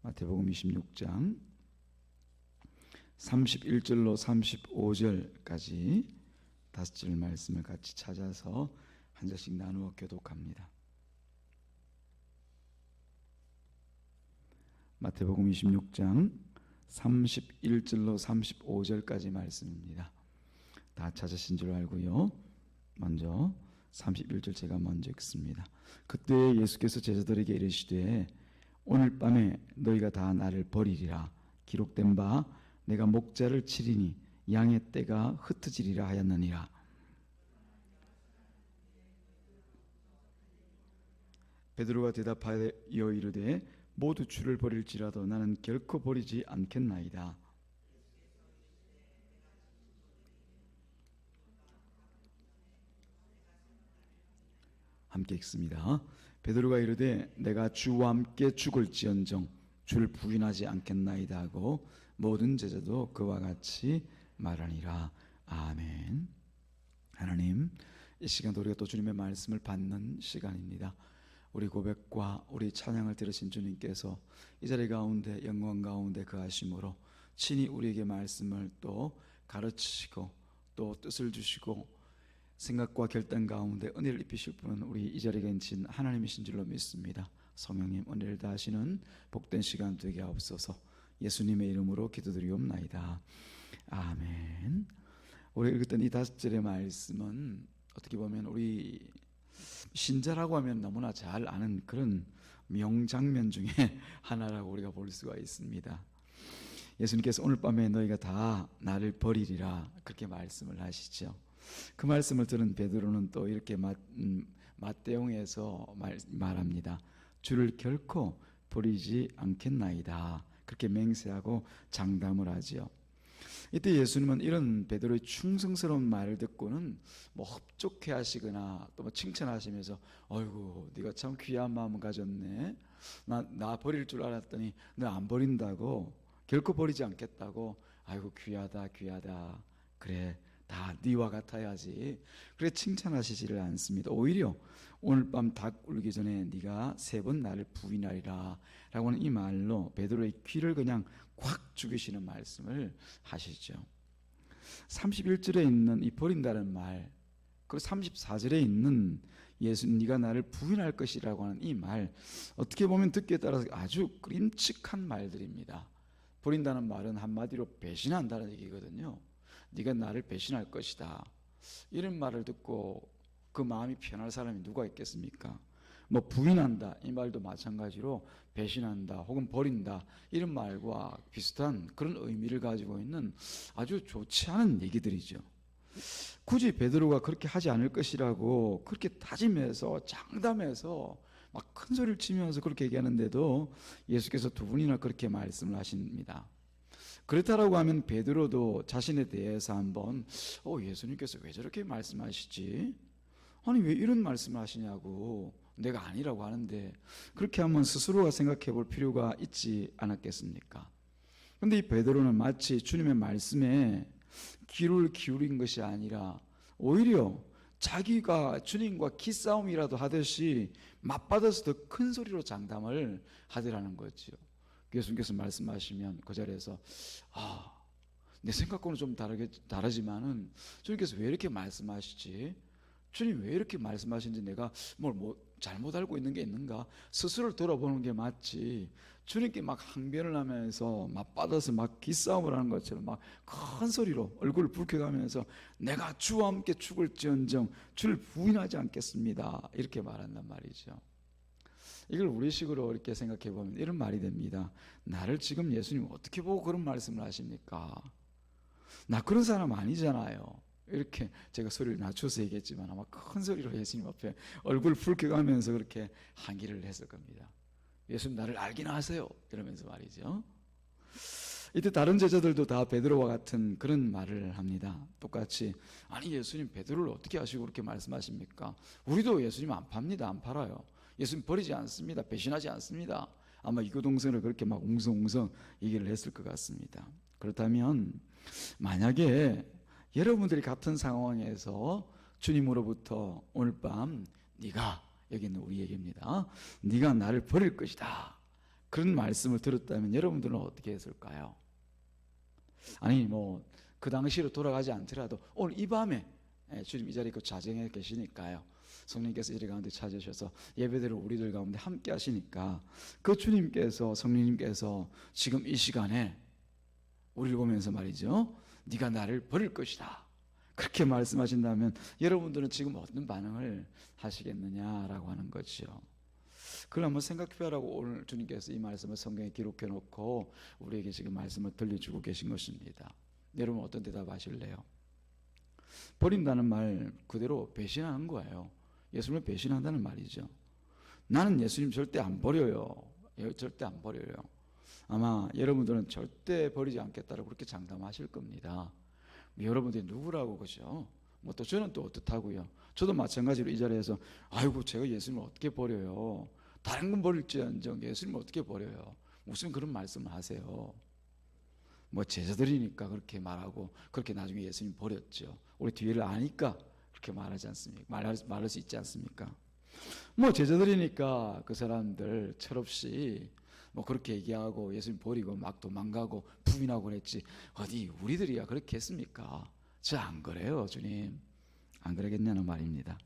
마태복음 26장 31절로 35절까지 5절 말씀을 같이 찾아서 한 절씩 나누어 교독합니다. 마태복음 26장 31절로 35절까지 말씀입니다. 다 찾으신 줄 알고요. 먼저 31절 제가 먼저 읽습니다. 그때 예수께서 제자들에게 이르시되 오늘 밤에 너희가 다 나를 버리리라. 기록된 바 내가 목자를 치리니 양의 떼가 흩어지리라 하였느니라. 베드로가 대답하여 이르되 모두 주를 버릴지라도 나는 결코 버리지 않겠나이다. 함께 읽습니다. 베드로가 이르되 내가 주와 함께 죽을지언정 주를 부인하지 않겠나이다 하고 모든 제자도 그와 같이 말하니라. 아멘. 하나님, 이 시간도 우리가 또 주님의 말씀을 받는 시간입니다. 우리 고백과 우리 찬양을 들으신 주님께서 이 자리 가운데 영광 가운데 거하심으로 친히 우리에게 말씀을 또 가르치시고 또 뜻을 주시고 생각과 결단 가운데 은혜를 입히실 분은 우리 이 자리에 계신 하나님이신 줄로 믿습니다. 성령님 은혜를 다하시는 복된 시간 되게 하옵소서. 예수님의 이름으로 기도드리옵나이다. 아멘. 우리 읽었던 이 5절의 말씀은 어떻게 보면 우리 신자라고 하면 너무나 잘 아는 그런 명장면 중에 하나라고 우리가 볼 수가 있습니다. 예수님께서 오늘 밤에 너희가 다 나를 버리리라 그렇게 말씀을 하시죠. 그 말씀을 들은 베드로는 또 이렇게 맞대응해서 말합니다. 주를 결코 버리지 않겠나이다. 그렇게 맹세하고 장담을 하지요. 이때 예수님은 이런 베드로의 충성스러운 말을 듣고는 흡족해 하시거나 또 칭찬하시면서 어이구 네가 참 귀한 마음을 가졌네. 나 버릴 줄 알았더니 너 안 버린다고, 결코 버리지 않겠다고. 아이고 귀하다 귀하다. 그래 다 네와 같아야지. 그래 칭찬하시지를 않습니다. 오히려 오늘 밤 닭 울기 전에 네가 3번 나를 부인하리라 라고 하는 이 말로 베드로의 귀를 그냥 콱 죽이시는 말씀을 하시죠. 31절에 있는 이 버린다는 말, 그리고 34절에 있는 예수 네가 나를 부인할 것이라고 하는 이 말, 어떻게 보면 듣기에 따라서 아주 끔찍한 말들입니다. 버린다는 말은 한마디로 배신한다는 얘기거든요. 네가 나를 배신할 것이다. 이런 말을 듣고 그 마음이 편할 사람이 누가 있겠습니까? 부인한다 이 말도 마찬가지로 배신한다 혹은 버린다 이런 말과 비슷한 그런 의미를 가지고 있는 아주 좋지 않은 얘기들이죠. 굳이 베드로가 그렇게 하지 않을 것이라고 그렇게 다짐해서 장담해서 막 큰 소리를 치면서 그렇게 얘기하는데도 예수께서 2번이나 그렇게 말씀을 하십니다. 그렇다라고 하면 베드로도 자신에 대해서 한번 예수님께서 왜 저렇게 말씀하시지? 아니 왜 이런 말씀을 하시냐고, 내가 아니라고 하는데, 그렇게 한번 스스로가 생각해 볼 필요가 있지 않았겠습니까? 그런데 이 베드로는 마치 주님의 말씀에 귀를 기울인 것이 아니라 오히려 자기가 주님과 기싸움이라도 하듯이 맞받아서 더 큰 소리로 장담을 하더라는 거죠. 예수님께서 말씀하시면 그 자리에서 내 생각과는 좀 다르지만은 주님께서 왜 이렇게 말씀하시지? 주님 왜 이렇게 말씀하시는지 내가 잘못 알고 있는 게 있는가? 스스로를 돌아보는 게 맞지. 주님께 막 항변을 하면서 맞받아서 막 기싸움을 하는 것처럼 막 큰 소리로 얼굴을 붉혀가면서 내가 주와 함께 죽을지언정 주를 부인하지 않겠습니다. 이렇게 말한단 말이죠. 이걸 우리식으로 이렇게 생각해 보면 이런 말이 됩니다. 나를 지금 예수님 어떻게 보고 그런 말씀을 하십니까? 나 그런 사람 아니잖아요. 이렇게 제가 소리를 낮춰서 얘기했지만 아마 큰 소리로 예수님 앞에 얼굴 붉혀가면서 그렇게 항의를 했을 겁니다. 예수님 나를 알기나 하세요 이러면서 말이죠. 이때 다른 제자들도 다 베드로와 같은 그런 말을 합니다. 똑같이 아니 예수님 베드로를 어떻게 하시고 그렇게 말씀하십니까? 우리도 예수님 안 팝니다. 안 팔아요. 예수님 버리지 않습니다. 배신하지 않습니다. 아마 이교동성을 그렇게 막 웅성웅성 얘기를 했을 것 같습니다. 그렇다면 만약에 여러분들이 같은 상황에서 주님으로부터 오늘 밤 네가, 여기 있는 우리 얘기입니다, 네가 나를 버릴 것이다 그런 말씀을 들었다면 여러분들은 어떻게 했을까요? 아니 그 당시로 돌아가지 않더라도 오늘 이 밤에 주님 이 자리에 그 자정에 계시니까요, 성령님께서 이 자리 가운데 찾으셔서 예배대로 우리들 가운데 함께 하시니까 그 주님께서, 성령님께서 지금 이 시간에 우리를 보면서 말이죠, 네가 나를 버릴 것이다, 그렇게 말씀하신다면 여러분들은 지금 어떤 반응을 하시겠느냐라고 하는 거죠. 그걸 한번 생각해보라고 오늘 주님께서 이 말씀을 성경에 기록해 놓고 우리에게 지금 말씀을 들려주고 계신 것입니다. 여러분 어떤 대답 하실래요? 버린다는 말 그대로 배신하는 거예요. 예수님을 배신한다는 말이죠. 나는 예수님 절대 안 버려요. 절대 안 버려요. 아마 여러분들은 절대 버리지 않겠다고 그렇게 장담하실 겁니다. 여러분들이 누구라고, 그죠? 또 저는 또 어떻다고요? 저도 마찬가지로 이 자리에서 아이고 제가 예수님을 어떻게 버려요? 다른 건 버릴지언정 예수님을 어떻게 버려요? 무슨 그런 말씀을 하세요? 제자들이니까 그렇게 말하고 그렇게 나중에 예수님 버렸죠. 우리 뒤를 아니까 그렇게 말하지 않습니까? 말할 수 있지 않습니까? 제자들이니까 그 사람들 철없이 그렇게 얘기하고 예수님 버리고 막 도망가고 부인하고 그랬지, 어디 우리들이야 그렇게 했습니까? 저 안 그래요, 주님. 안 그러겠냐는 말입니다.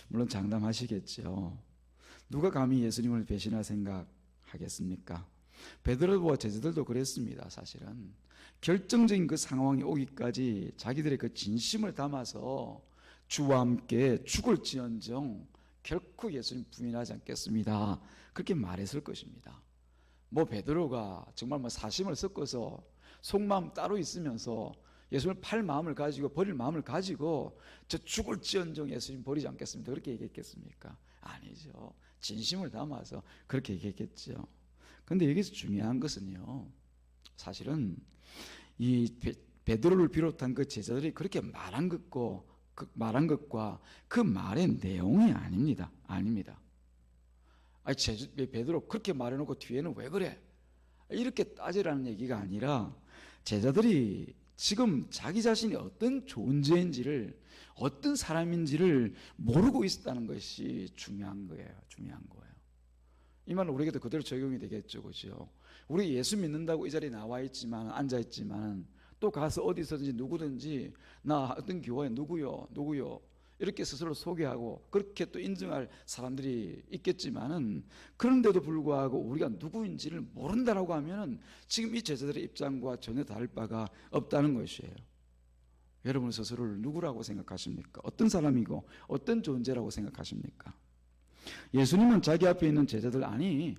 물론 장담하시겠죠. 누가 감히 예수님을 배신할 생각하겠습니까? 베드로와 제자들도 그랬습니다. 사실은 결정적인 그 상황이 오기까지 자기들의 그 진심을 담아서 주와 함께 죽을지언정 결코 예수님 부인하지 않겠습니다, 그렇게 말했을 것입니다. 베드로가 정말 사심을 섞어서 속마음 따로 있으면서 예수님을 팔 마음을 가지고 버릴 마음을 가지고 저 죽을지언정 예수님 버리지 않겠습니다, 그렇게 얘기했겠습니까? 아니죠. 진심을 담아서 그렇게 얘기했겠죠. 근데 여기서 중요한 것은요, 사실은 이 베드로를 비롯한 그 제자들이 그렇게 말한 것과 그 말의 내용이 아닙니다. 아니 베드로 그렇게 말해놓고 뒤에는 왜 그래? 이렇게 따지라는 얘기가 아니라 제자들이 지금 자기 자신이 어떤 존재인지를, 어떤 사람인지를 모르고 있었다는 것이 중요한 거예요. 이 말은 우리에게도 그대로 적용이 되겠죠, 그렇죠? 우리 예수 믿는다고 이 자리에 나와 있지만, 앉아 있지만, 또 가서 어디서든지 누구든지 나 어떤 교회 누구요 이렇게 스스로 소개하고 그렇게 또 인정할 사람들이 있겠지만은, 그런데도 불구하고 우리가 누구인지를 모른다라고 하면은 지금 이 제자들의 입장과 전혀 다를 바가 없다는 것이에요. 여러분 스스로를 누구라고 생각하십니까? 어떤 사람이고 어떤 존재라고 생각하십니까? 예수님은 자기 앞에 있는 제자들, 아니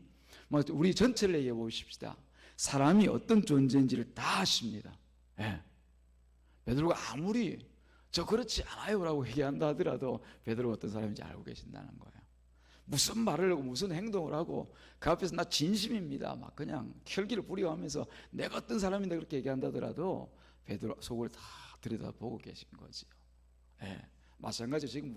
우리 전체를 얘기해 보십시다. 사람이 어떤 존재인지를 다 아십니다. 베드로가 아무리 저 그렇지 않아요 라고 얘기한다 하더라도 베드로가 어떤 사람인지 알고 계신다는 거예요. 무슨 말을 하고 무슨 행동을 하고 그 앞에서 나 진심입니다 막 그냥 혈기를 부려하면서 내가 어떤 사람인데 그렇게 얘기한다 하더라도 베드로 속을 다 들여다보고 계신 거지요. 마찬가지로 지금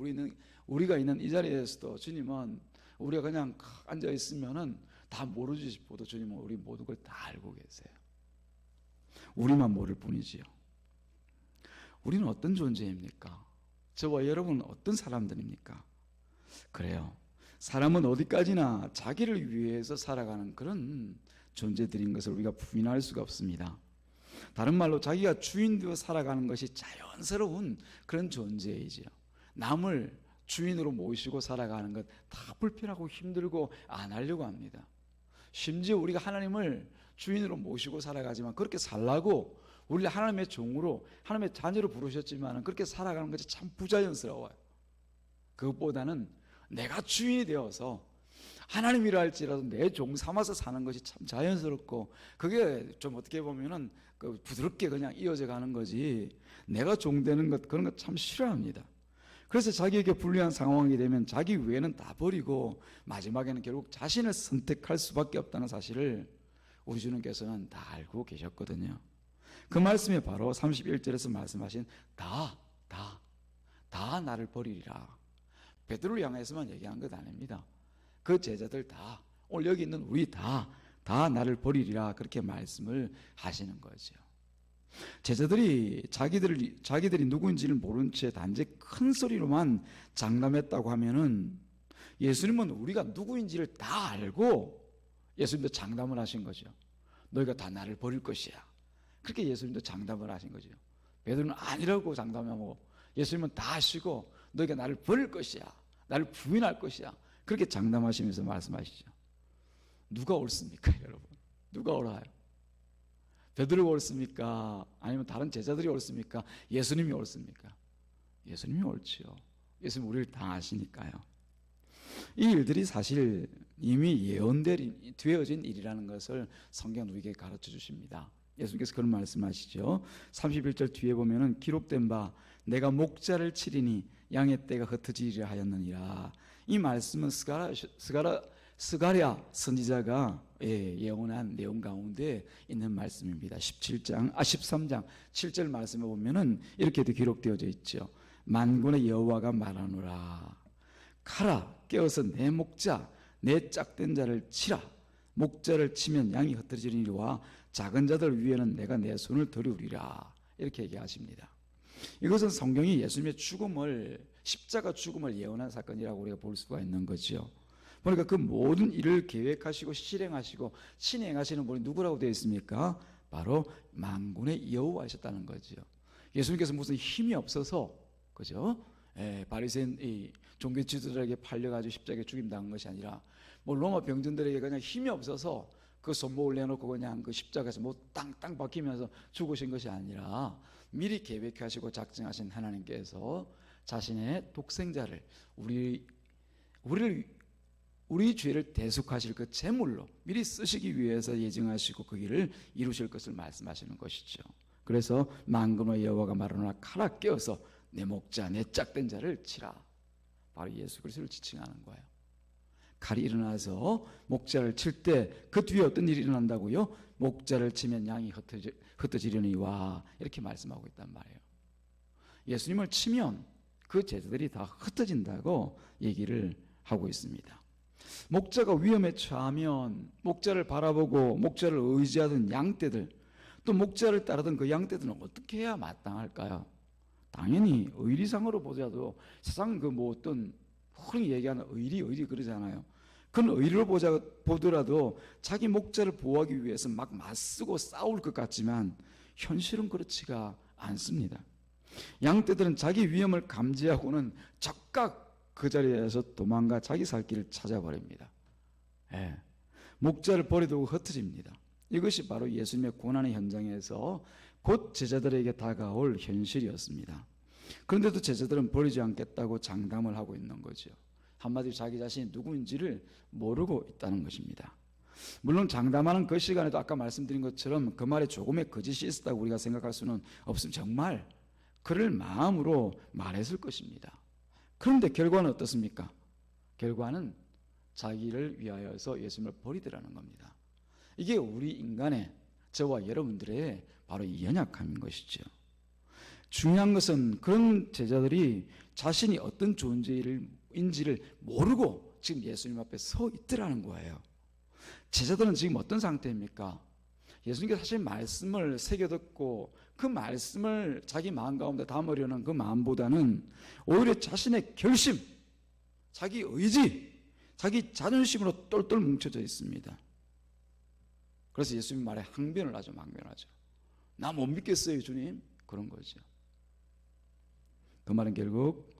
우리가 있는 이 자리에서도 주님은 우리가 그냥 앉아 있으면은 다 모르지 싶어도 주님은 우리 모든 걸 다 알고 계세요. 우리만 모를 뿐이지요. 우리는 어떤 존재입니까? 저와 여러분은 어떤 사람들입니까? 그래요. 사람은 어디까지나 자기를 위해서 살아가는 그런 존재들인 것을 우리가 부인할 수가 없습니다. 다른 말로 자기가 주인되어 살아가는 것이 자연스러운 그런 존재이지요. 남을 주인으로 모시고 살아가는 것 다 불편하고 힘들고 안 하려고 합니다. 심지어 우리가 하나님을 주인으로 모시고 살아가지만 그렇게 살라고 우리 하나님의 종으로 하나님의 자녀로 부르셨지만 그렇게 살아가는 것이 참 부자연스러워요. 그것보다는 내가 주인이 되어서 하나님이라 할지라도 내 종 삼아서 사는 것이 참 자연스럽고, 그게 좀 어떻게 보면은 부드럽게 그냥 이어져 가는 거지, 내가 종 되는 것, 그런 것 참 싫어합니다. 그래서 자기에게 불리한 상황이 되면 자기 외에는 다 버리고 마지막에는 결국 자신을 선택할 수밖에 없다는 사실을 우리 주님께서는 다 알고 계셨거든요. 그 말씀이 바로 31절에서 말씀하신 다 나를 버리리라. 베드로를 향해서만 얘기한 것 아닙니다. 그 제자들 다, 오늘 여기 있는 우리 다 나를 버리리라, 그렇게 말씀을 하시는 거죠. 제자들이 자기들이 누구인지를 모른 채 단지 큰 소리로만 장담했다고 하면은 예수님은 우리가 누구인지를 다 알고 예수님도 장담을 하신 거죠. 너희가 다 나를 버릴 것이야. 그렇게 예수님도 장담을 하신 거죠. 베드로는 아니라고 장담하고 예수님은 다 하시고 너희가 나를 버릴 것이야. 나를 부인할 것이야. 그렇게 장담하시면서 말씀하시죠. 누가 옳습니까, 여러분? 누가 옳아요? 베드로가 옳습니까? 아니면 다른 제자들이 옳습니까? 예수님이 옳습니까? 예수님이 옳지요. 예수님 우리를 다 아시니까요. 이 일들이 사실 이미 예언되어진 일이라는 것을 성경은 우리에게 가르쳐 주십니다. 예수님께서 그런 말씀하시죠. 31절 뒤에 보면은 기록된 바 내가 목자를 치리니 양의 떼가 흩어지리라 하였느니라. 이 말씀은 스가랴 선지자가 예언한 내용 가운데 있는 말씀입니다. 13장 7절 말씀에 보면은 이렇게도 기록되어져 있죠. 만군의 여호와가 말하노라. 가라 깨어서 내 목자 내 짝된 자를 치라. 목자를 치면 양이 흩어지리니와 작은 자들 위에는 내가 내 손을 들으리라. 이렇게 얘기하십니다. 이것은 성경이 예수님의 죽음을, 십자가 죽음을 예언한 사건이라고 우리가 볼 수가 있는 거죠. 그러니까 그 모든 일을 계획하시고 실행하시고 진행하시는 분이 누구라고 되어 있습니까? 바로 만군의 여호와이셨다는 거죠. 예수님께서 무슨 힘이 없어서, 그죠? 바리새인 종교 지도자에게 팔려가지고 십자가에 죽임당한 것이 아니라, 뭐 로마 병정들에게 그냥 힘이 없어서 그 손목을 내놓고 그냥 그 십자가에서 뭐 땅땅 박히면서 죽으신 것이 아니라 미리 계획하시고 작정하신 하나님께서 자신의 독생자를 우리 죄를 대속하실 그 제물로 미리 쓰시기 위해서 예정하시고 그 일을 이루실 것을 말씀하시는 것이죠. 그래서 만군의 여호와가 말하노라. 가라 깨어서 내 목자 내 짝된 자를 치라. 바로 예수 그리스도를 지칭하는 거예요. 칼이 일어나서 목자를 칠 때 그 뒤에 어떤 일이 일어난다고요? 목자를 치면 양이 흩어지려니와 이렇게 말씀하고 있단 말이에요. 예수님을 치면 그 제자들이 다 흩어진다고 얘기를 하고 있습니다. 목자가 위험에 처하면 목자를 바라보고 목자를 의지하던 양떼들, 또 목자를 따르던 그 양떼들은 어떻게 해야 마땅할까요? 당연히 의리상으로 보자도 세상 그 뭐 어떤 흔히 얘기하는 의리 그러잖아요. 그런 의리로 보더라도 자기 목자를 보호하기 위해서 막 맞서고 싸울 것 같지만 현실은 그렇지가 않습니다. 양떼들은 자기 위험을 감지하고는 즉각 그 자리에서 도망가 자기 살 길을 찾아버립니다. 목자를 버려두고 흩어집니다. 이것이 바로 예수님의 고난의 현장에서 곧 제자들에게 다가올 현실이었습니다. 그런데도 제자들은 버리지 않겠다고 장담을 하고 있는 거죠. 한마디로 자기 자신이 누구인지를 모르고 있다는 것입니다. 물론 장담하는 그 시간에도 아까 말씀드린 것처럼 그 말에 조금의 거짓이 있었다고 우리가 생각할 수는 없습니다. 정말 그럴 마음으로 말했을 것입니다. 그런데 결과는 어떻습니까? 결과는 자기를 위하여서 예수님을 버리더라는 겁니다. 이게 우리 인간의, 저와 여러분들의 바로 이 연약함인 것이죠. 중요한 것은 그런 제자들이 자신이 어떤 존재인지를 모르고 지금 예수님 앞에 서 있더라는 거예요. 제자들은 지금 어떤 상태입니까? 예수님께서 사실 말씀을 새겨듣고 그 말씀을 자기 마음 가운데 담으려는 그 마음보다는 오히려 자신의 결심, 자기 의지, 자기 자존심으로 똘똘 뭉쳐져 있습니다. 그래서 예수님 말에 항변을 하죠. 나 못 믿겠어요, 주님. 그런 거죠. 그 말은 결국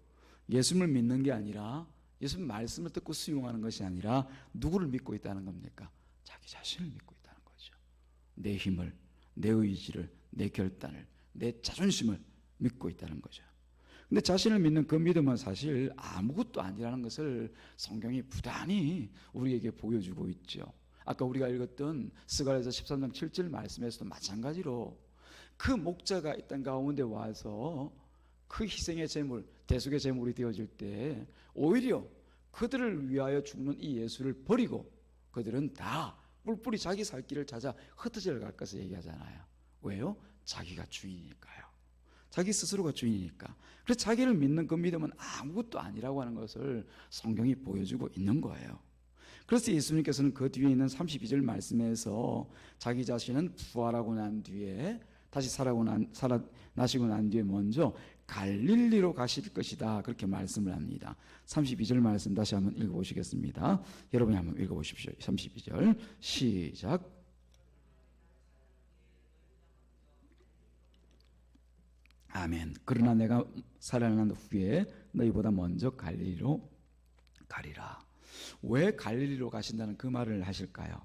예수님을 믿는 게 아니라, 예수님 말씀을 듣고 수용하는 것이 아니라 누구를 믿고 있다는 겁니까? 자기 자신을 믿고 있다는 거죠. 내 힘을, 내 의지를, 내 결단을, 내 자존심을 믿고 있다는 거죠. 근데 자신을 믿는 그 믿음은 사실 아무것도 아니라는 것을 성경이 부단히 우리에게 보여주고 있죠. 아까 우리가 읽었던 스가랴서 13장 7절 말씀에서도 마찬가지로 그 목자가 이 땅 가운데 와서 그 희생의 제물, 대속의 제물이 되어질 때 오히려 그들을 위하여 죽는 이 예수를 버리고 그들은 다 뿔뿔이 자기 살 길을 찾아 흩어져 갈 것을 얘기하잖아요. 왜요? 자기가 주인이니까요. 자기 스스로가 주인이니까. 그래서 자기를 믿는 그 믿음은 아무것도 아니라고 하는 것을 성경이 보여주고 있는 거예요. 그래서 예수님께서는 그 뒤에 있는 32절 말씀에서 자기 자신은 부활하고 난 뒤에, 다시 살아나시고 난 뒤에 먼저 갈릴리로 가실 것이다. 그렇게 말씀을 합니다. 32절 말씀 다시 한번 읽어보시겠습니다. 여러분이 한번 읽어보십시오. 32절 시작. 아멘. 그러나 내가 살아난 후에 너희보다 먼저 갈릴리로 가리라. 왜 갈릴리로 가신다는 그 말을 하실까요?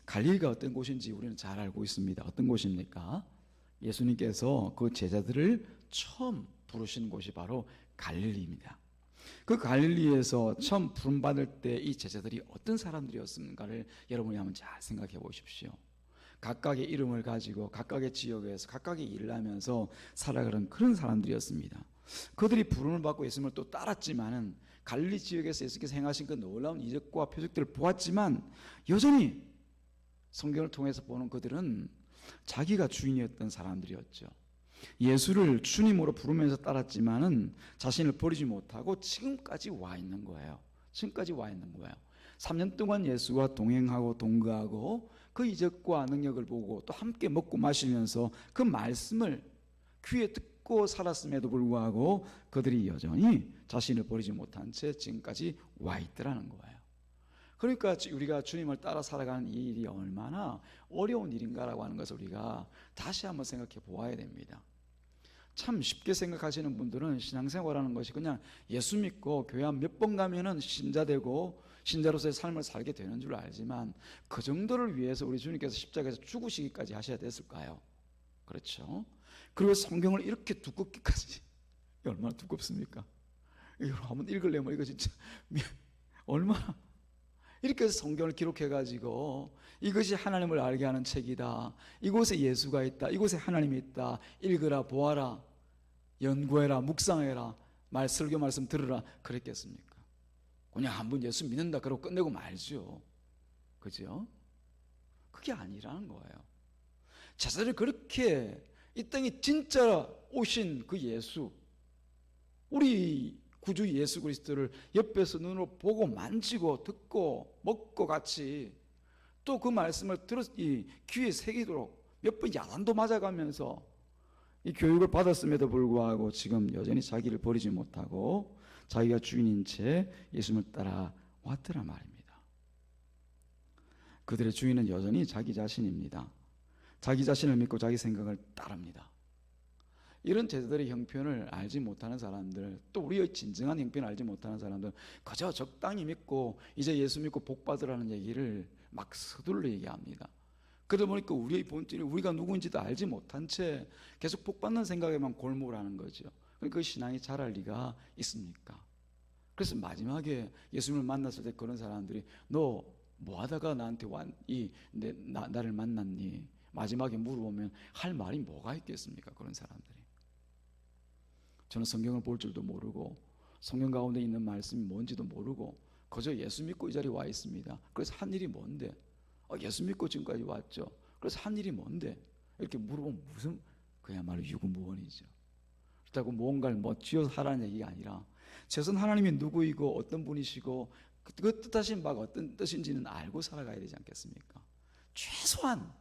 갈릴리가 어떤 곳인지 우리는 잘 알고 있습니다. 어떤 곳입니까? 예수님께서 그 제자들을 처음 부르신 곳이 바로 갈릴리입니다. 그 갈릴리에서 처음 부름받을 때 이 제자들이 어떤 사람들이었는가를 여러분이 한번 잘 생각해 보십시오. 각각의 이름을 가지고 각각의 지역에서 각각의 일을 하면서 살아가는 그런 사람들이었습니다. 그들이 부름을 받고 예수님을 또 따랐지만은 갈릴리 지역에서 예수께서 행하신 그 놀라운 이적과 표적들을 보았지만 여전히 성경을 통해서 보는 그들은 자기가 주인이었던 사람들이었죠. 예수를 주님으로 부르면서 따랐지만은 자신을 버리지 못하고 지금까지 와 있는 거예요. 지금까지 와 있는 거예요. 3년 동안 예수와 동행하고 동거하고 그 이적과 능력을 보고 또 함께 먹고 마시면서 그 말씀을 귀에 듣고 살았음에도 불구하고 그들이 여전히 자신을 버리지 못한 채 지금까지 와 있더라는 거예요. 그러니까 우리가 주님을 따라 살아가는 이 일이 얼마나 어려운 일인가라고 하는 것을 우리가 다시 한번 생각해 보아야 됩니다. 참 쉽게 생각하시는 분들은 신앙생활하는 것이 그냥 예수 믿고 교회 한 몇 번 가면은 신자 되고 신자로서의 삶을 살게 되는 줄 알지만 그 정도를 위해서 우리 주님께서 십자가에서 죽으시기까지 하셔야 됐을까요? 그렇죠. 그리고 성경을 이렇게 두껍게까지 얼마나 두껍습니까? 이거 한번 읽으려면 이거 진짜 얼마나 이렇게 해서 성경을 기록해가지고 이것이 하나님을 알게 하는 책이다, 이곳에 예수가 있다, 이곳에 하나님이 있다, 읽으라 보아라 연구해라 묵상해라 설교 말씀 들으라 그랬겠습니까? 그냥 한번 예수 믿는다 그러고 끝내고 말죠. 그죠? 그게 아니라는 거예요. 제자들이 그렇게 이 땅에 진짜 오신 그 예수, 우리 구주 예수 그리스도를 옆에서 눈으로 보고 만지고 듣고 먹고 같이 또 그 말씀을 이 귀에 새기도록 몇 번 야단도 맞아가면서 이 교육을 받았음에도 불구하고 지금 여전히 자기를 버리지 못하고 자기가 주인인 채 예수님을 따라왔더라 말입니다. 그들의 주인은 여전히 자기 자신입니다. 자기 자신을 믿고 자기 생각을 따릅니다. 이런 제자들의 형편을 알지 못하는 사람들, 또 우리의 진정한 형편을 알지 못하는 사람들 그저 적당히 믿고 이제 예수 믿고 복 받으라는 얘기를 막 서둘러 얘기합니다. 그러다 보니까 우리의 본질이 우리가 누구인지도 알지 못한 채 계속 복 받는 생각에만 골몰하는 거죠. 그 신앙이 자랄 리가 있습니까? 그래서 마지막에 예수님을 만났을 때 그런 사람들이 너 뭐 하다가 나한테 나를 만났니? 마지막에 물어보면 할 말이 뭐가 있겠습니까? 그런 사람들이. 저는 성경을 볼 줄도 모르고 성경 가운데 있는 말씀이 뭔지도 모르고 그저 예수 믿고 이 자리에 와 있습니다. 그래서 한 일이 뭔데? 예수 믿고 지금까지 왔죠. 그래서 한 일이 뭔데? 이렇게 물어보면 무슨 그야말로 유구무원이죠. 그렇다고 뭔가를 쥐어서 하라는 얘기가 아니라 최소한 하나님이 누구이고 어떤 분이시고 그 뜻하신 바가 어떤 뜻인지는 알고 살아가야 되지 않겠습니까? 최소한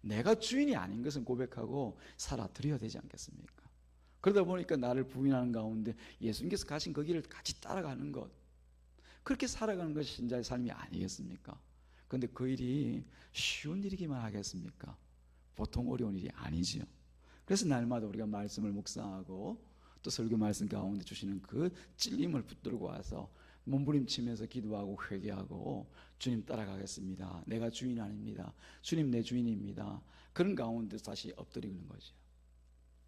내가 주인이 아닌 것은 고백하고 살아드려야 되지 않겠습니까? 그러다 보니까 나를 부인하는 가운데 예수님께서 가신 그 길을 같이 따라가는 것, 그렇게 살아가는 것이 신자의 삶이 아니겠습니까? 그런데 그 일이 쉬운 일이기만 하겠습니까? 보통 어려운 일이 아니지요. 그래서 날마다 우리가 말씀을 묵상하고 또 설교 말씀 가운데 주시는 그 찔림을 붙들고 와서 몸부림치면서 기도하고 회개하고 주님 따라가겠습니다. 내가 주인 아닙니다. 주님 내 주인입니다. 그런 가운데 다시 엎드리는 거죠.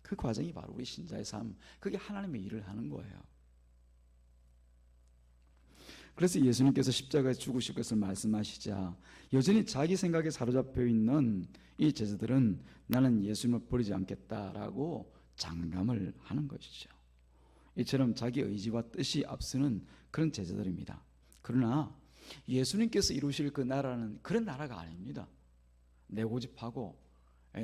그 과정이 바로 우리 신자의 삶, 그게 하나님의 일을 하는 거예요. 그래서 예수님께서 십자가에 죽으실 것을 말씀하시자 여전히 자기 생각에 사로잡혀 있는 이 제자들은 나는 예수님을 버리지 않겠다라고 장담을 하는 것이죠. 이처럼 자기 의지와 뜻이 앞서는 그런 제자들입니다. 그러나 예수님께서 이루실 그 나라는 그런 나라가 아닙니다. 내 고집하고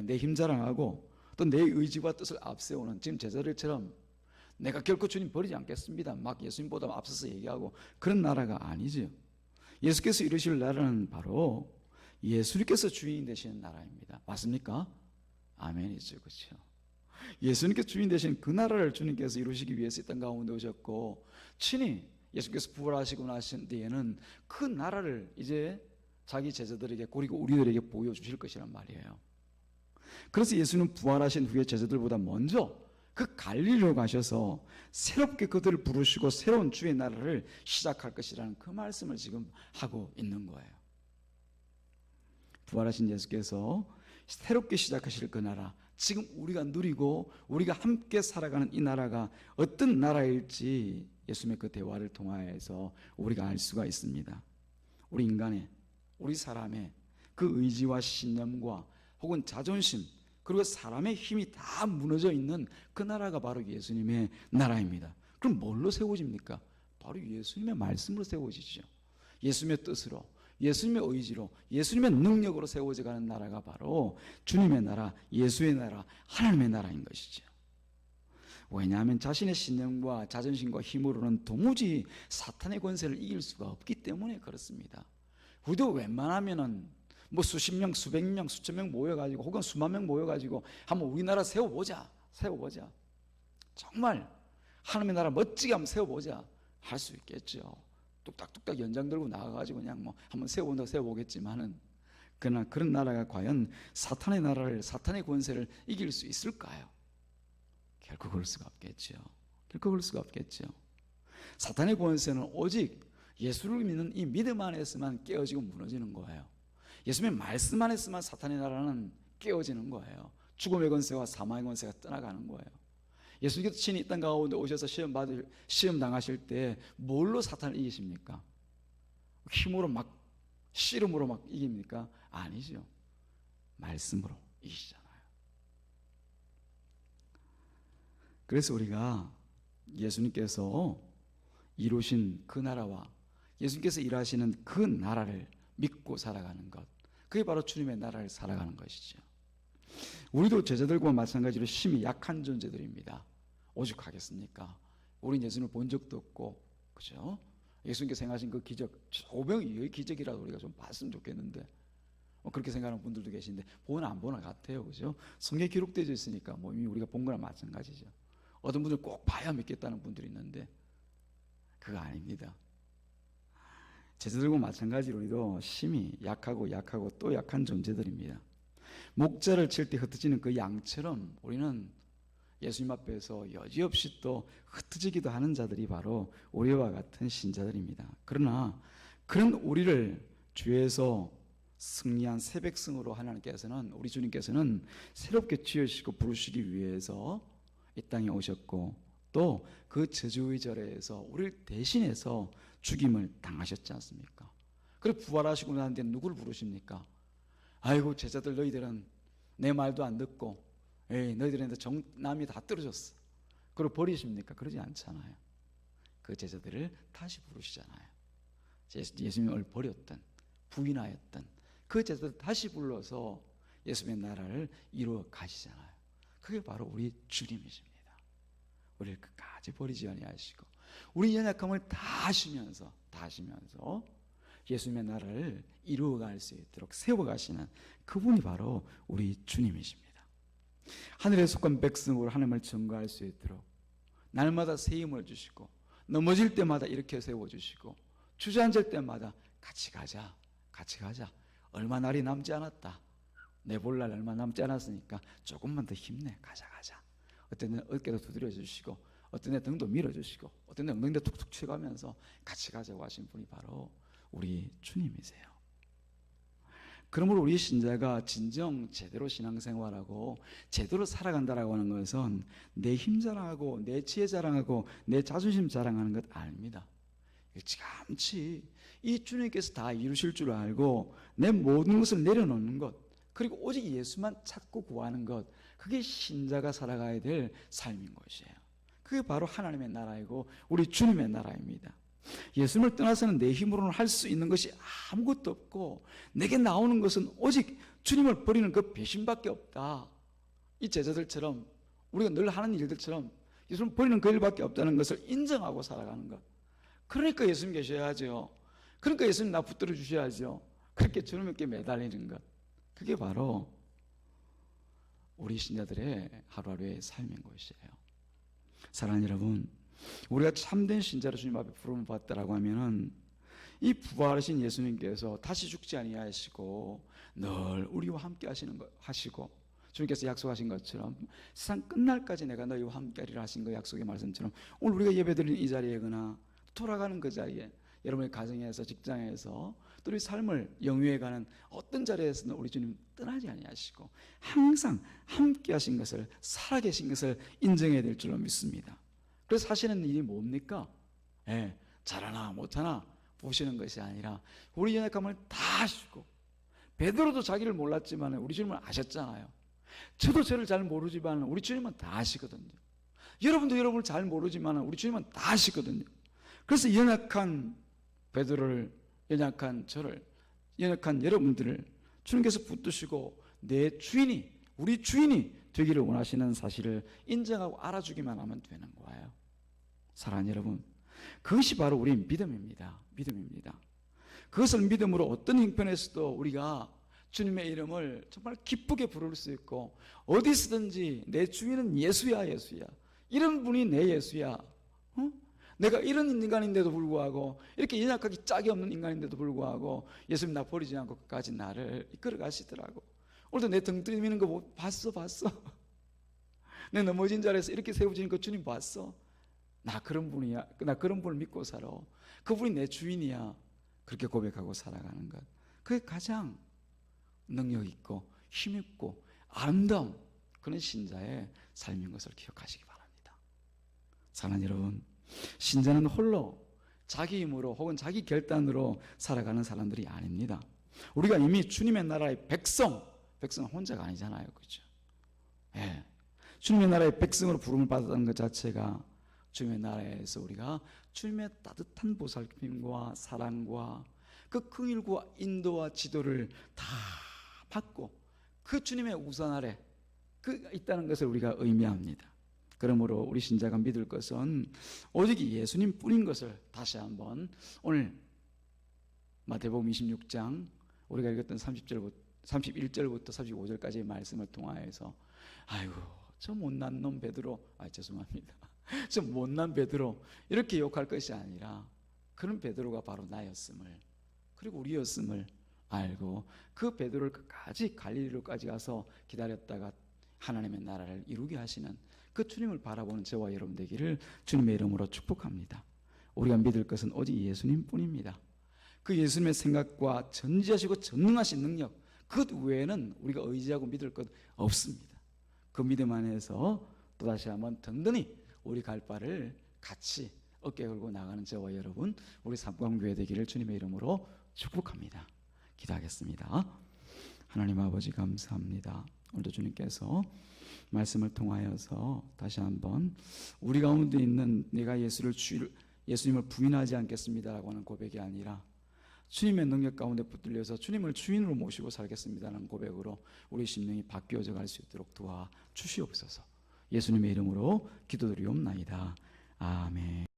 내 힘자랑하고 또 내 의지와 뜻을 앞세우는 지금 제자들처럼 내가 결코 주님 버리지 않겠습니다 막 예수님보다 앞서서 얘기하고 그런 나라가 아니죠. 예수께서 이루실 나라는 바로 예수님께서 주인이 되시는 나라입니다. 맞습니까? 아멘이죠. 그렇죠. 예수님께서 주인 되신 그 나라를 주님께서 이루시기 위해서 이 땅 가운데 오셨고, 친히 예수님께서 부활하시고 나신 뒤에는 그 나라를 이제 자기 제자들에게 그리고 우리들에게 보여주실 것이란 말이에요. 그래서 예수는 부활하신 후에 제자들보다 먼저 그 갈릴리로 가셔서 새롭게 그들을 부르시고 새로운 주의 나라를 시작할 것이라는 그 말씀을 지금 하고 있는 거예요. 부활하신 예수께서 새롭게 시작하실 그 나라, 지금 우리가 누리고 우리가 함께 살아가는 이 나라가 어떤 나라일지 예수님의 그 대화를 통하여서 우리가 알 수가 있습니다. 우리 인간의, 우리 사람의 그 의지와 신념과 혹은 자존심, 그리고 사람의 힘이 다 무너져 있는 그 나라가 바로 예수님의 나라입니다. 그럼 뭘로 세워집니까? 바로 예수님의 말씀으로 세워지죠. 예수님의 뜻으로, 예수님의 의지로, 예수님의 능력으로 세워져 가는 나라가 바로 주님의 나라, 예수의 나라, 하나님의 나라인 것이죠. 왜냐하면 자신의 신념과 자존심과 힘으로는 도무지 사탄의 권세를 이길 수가 없기 때문에 그렇습니다. 우리도 웬만하면은 뭐 수십 명, 수백 명, 수천 명 모여가지고 혹은 수만 명 모여가지고 한번 우리나라 세워보자. 정말 하나님의 나라 멋지게 한번 세워보자 할 수 있겠죠. 뚝딱뚝딱 연장 들고 나가가지고 그냥 뭐 한번 세워본다고 세워보겠지만은, 그러나 그런 나라가 과연 사탄의 나라를, 사탄의 권세를 이길 수 있을까요? 결코 그럴 수가 없겠죠. 사탄의 권세는 오직 예수를 믿는 이 믿음 안에서만 깨어지고 무너지는 거예요. 예수님의 말씀 안에서만 사탄의 나라는 깨어지는 거예요. 죽음의 권세와 사망의 권세가 떠나가는 거예요. 예수님께서 친히 이 땅 가운데 오셔서 시험 당하실 때 뭘로 사탄을 이기십니까? 힘으로 막, 씨름으로 막 이깁니까? 아니죠. 말씀으로 이기시잖아요. 그래서 우리가 예수님께서 이루신 그 나라와 예수님께서 일하시는 그 나라를 믿고 살아가는 것, 그게 바로 주님의 나라를 살아가는 것이죠. 우리도 제자들과 마찬가지로 심히 약한 존재들입니다. 오죽하겠습니까? 우린 예수님을 본 적도 없고, 그죠? 예수님께서 행하신 그 기적, 오병이어의 기적이라도 우리가 좀 봤으면 좋겠는데, 그렇게 생각하는 분들도 계신데 보나 안 보나 같아요, 그죠? 성경에 기록되어 있으니까 뭐 이미 우리가 본 거랑 마찬가지죠. 어떤 분들은 꼭 봐야 믿겠다는 분들이 있는데 그거 아닙니다. 제자들과 마찬가지로 우리도 심히 약하고 또 약한 존재들입니다. 목자를 칠 때 흩어지는 그 양처럼 우리는 예수님 앞에서 여지없이 또 흩어지기도 하는 자들이 바로 우리와 같은 신자들입니다. 그러나 그런 우리를 주에서 승리한 새 백성으로 하나님께서는, 우리 주님께서는 새롭게 지으시고 부르시기 위해서 이 땅에 오셨고, 또 그 저주의 절에서 우리를 대신해서 죽임을 당하셨지 않습니까? 그리고 부활하시고 난 뒤에 누구를 부르십니까? 아이고 제자들, 너희들은 내 말도 안 듣고, 너희들한테 남이 다 떨어졌어. 그리고 버리십니까? 그러지 않잖아요. 그 제자들을 다시 부르시잖아요. 예수님을 버렸던, 부인하였던 그 제자들 다시 불러서 예수님의 나라를 이루어 가시잖아요. 그게 바로 우리 주님이십니다. 우리를 끝까지 버리지 아니하시고 우리 연약함을 다 하시면서 예수님의 나라를 이루어갈 수 있도록 세워가시는 그분이 바로 우리 주님이십니다. 하늘에 속한 백성으로 하나님을 증거할 수 있도록 날마다 새 힘을 주시고, 넘어질 때마다 일으켜 세워주시고, 주저앉을 때마다 같이 가자. 얼마 날이 남지 않았다. 내볼 날 얼마 남지 않았으니까 조금만 더 힘내. 가자. 어떤 데는 어깨도 두드려 주시고, 어떤 데는 등도 밀어주시고, 어떤 데는 엉덩이도 툭툭 쳐가면서 같이 가자고 하신 분이 바로 우리 주님이세요. 그러므로 우리 신자가 진정 제대로 신앙생활하고 제대로 살아간다라고 하는 것은 내 힘 자랑하고 내 지혜 자랑하고 내 자존심 자랑하는 것 아닙니다. 일찌감치 이 주님께서 다 이루실 줄 알고 내 모든 것을 내려놓는 것, 그리고 오직 예수만 찾고 구하는 것, 그게 신자가 살아가야 될 삶인 것이에요. 그게 바로 하나님의 나라이고 우리 주님의 나라입니다. 예수님을 떠나서는 내 힘으로는 할 수 있는 것이 아무것도 없고, 내게 나오는 것은 오직 주님을 버리는 그 배신밖에 없다. 이 제자들처럼, 우리가 늘 하는 일들처럼 예수님을 버리는 그 일밖에 없다는 것을 인정하고 살아가는 것. 그러니까 예수님 계셔야죠. 그러니까 예수님 나 붙들어 주셔야죠. 그렇게 주님께 매달리는 것, 그게 바로 우리 신자들의 하루하루의 삶인 것이에요. 사랑하는 여러분, 우리가 참된 신자로 주님 앞에 부름을 받다라고 하면은 이 부활하신 예수님께서 다시 죽지 아니하시고 늘 우리와 함께 하시고 주님께서 약속하신 것처럼 세상 끝날까지 내가 너희와 함께하리라 하신 그 약속의 말씀처럼 오늘 우리가 예배드리는 이 자리에거나 돌아가는 그 자리에 여러분의 가정에서 직장에서 또 우리 삶을 영위해가는 어떤 자리에서는 우리 주님 떠나지 아니하시고 항상 함께하신 것을 살아계신 것을 인정해야 될 줄로 믿습니다. 그래서 하시는 일이 뭡니까? 잘하나 못하나 보시는 것이 아니라 우리 연약함을 다 아시고 베드로도 자기를 몰랐지만 우리 주님은 아셨잖아요. 저도 저를 잘 모르지만 우리 주님은 다 아시거든요. 여러분도 여러분을 잘 모르지만 우리 주님은 다 아시거든요. 그래서 연약한 베드로를, 연약한 저를, 연약한 여러분들을 주님께서 붙드시고 내 주인이, 우리 주인이 되기를 원하시는 사실을 인정하고 알아주기만 하면 되는 거예요. 사랑하는 여러분, 그것이 바로 우리 믿음입니다. 믿음입니다. 그것을 믿음으로 어떤 형편에서도 우리가 주님의 이름을 정말 기쁘게 부를 수 있고 어디서든지 내 주인은 예수야, 예수야. 이런 분이 내 예수야. 내가 이런 인간인데도 불구하고 이렇게 연약하기 짝이 없는 인간인데도 불구하고 예수님 나 버리지 않고 끝까지 나를 이끌어 가시더라고. 오늘도 내 등 뜨미는 거 봤어? 내 넘어진 자리에서 이렇게 세워지는 거 주님 봤어? 나 그런 분이야. 나 그런 분을 믿고 살아. 그분이 내 주인이야. 그렇게 고백하고 살아가는 것, 그게 가장 능력 있고 힘 있고 아름다운 그런 신자의 삶인 것을 기억하시기 바랍니다. 사랑하는 여러분, 신자는 홀로 자기 힘으로 혹은 자기 결단으로 살아가는 사람들이 아닙니다. 우리가 이미 주님의 나라의 백성은 혼자가 아니잖아요. 그렇죠? 주님의 나라의 백성으로 부름을 받았다는 것 자체가 주님의 나라에서 우리가 주님의 따뜻한 보살핌과 사랑과 그 긍휼과 인도와 지도를 다 받고 그 주님의 우산 아래 있다는 것을 우리가 의미합니다. 그러므로 우리 신자가 믿을 것은 오직 예수님 뿐인 것을 다시 한번 오늘 마태복음 26장 우리가 읽었던 31절부터 35절까지의 말씀을 통하여서 아이고 저 못난 놈 베드로, 죄송합니다. 저 못난 베드로 이렇게 욕할 것이 아니라 그런 베드로가 바로 나였음을, 그리고 우리였음을 알고 그 베드로를 끝까지 갈릴리로까지 가서 기다렸다가 하나님의 나라를 이루게 하시는 그 주님을 바라보는 저와 여러분 되기를 주님의 이름으로 축복합니다. 우리가 믿을 것은 오직 예수님 뿐입니다. 그 예수님의 생각과 전지하시고 전능하신 능력, 그 외에는 우리가 의지하고 믿을 것 없습니다. 그 믿음 안에서 또다시 한번 든든히 우리 갈 바를 같이 어깨 걸고 나가는 저와 여러분, 우리 삼광교회 되기를 주님의 이름으로 축복합니다. 기도하겠습니다. 하나님 아버지 감사합니다. 오늘도 주님께서 말씀을 통하여서 다시 한번 우리 가운데 있는 내가 예수님을 부인하지 않겠습니다라고 하는 고백이 아니라 주님의 능력 가운데 붙들려서 주님을 주인으로 모시고 살겠습니다라는 고백으로 우리 심령이 바뀌어져 갈 수 있도록 도와주시옵소서. 예수님의 이름으로 기도드리옵나이다. 아멘.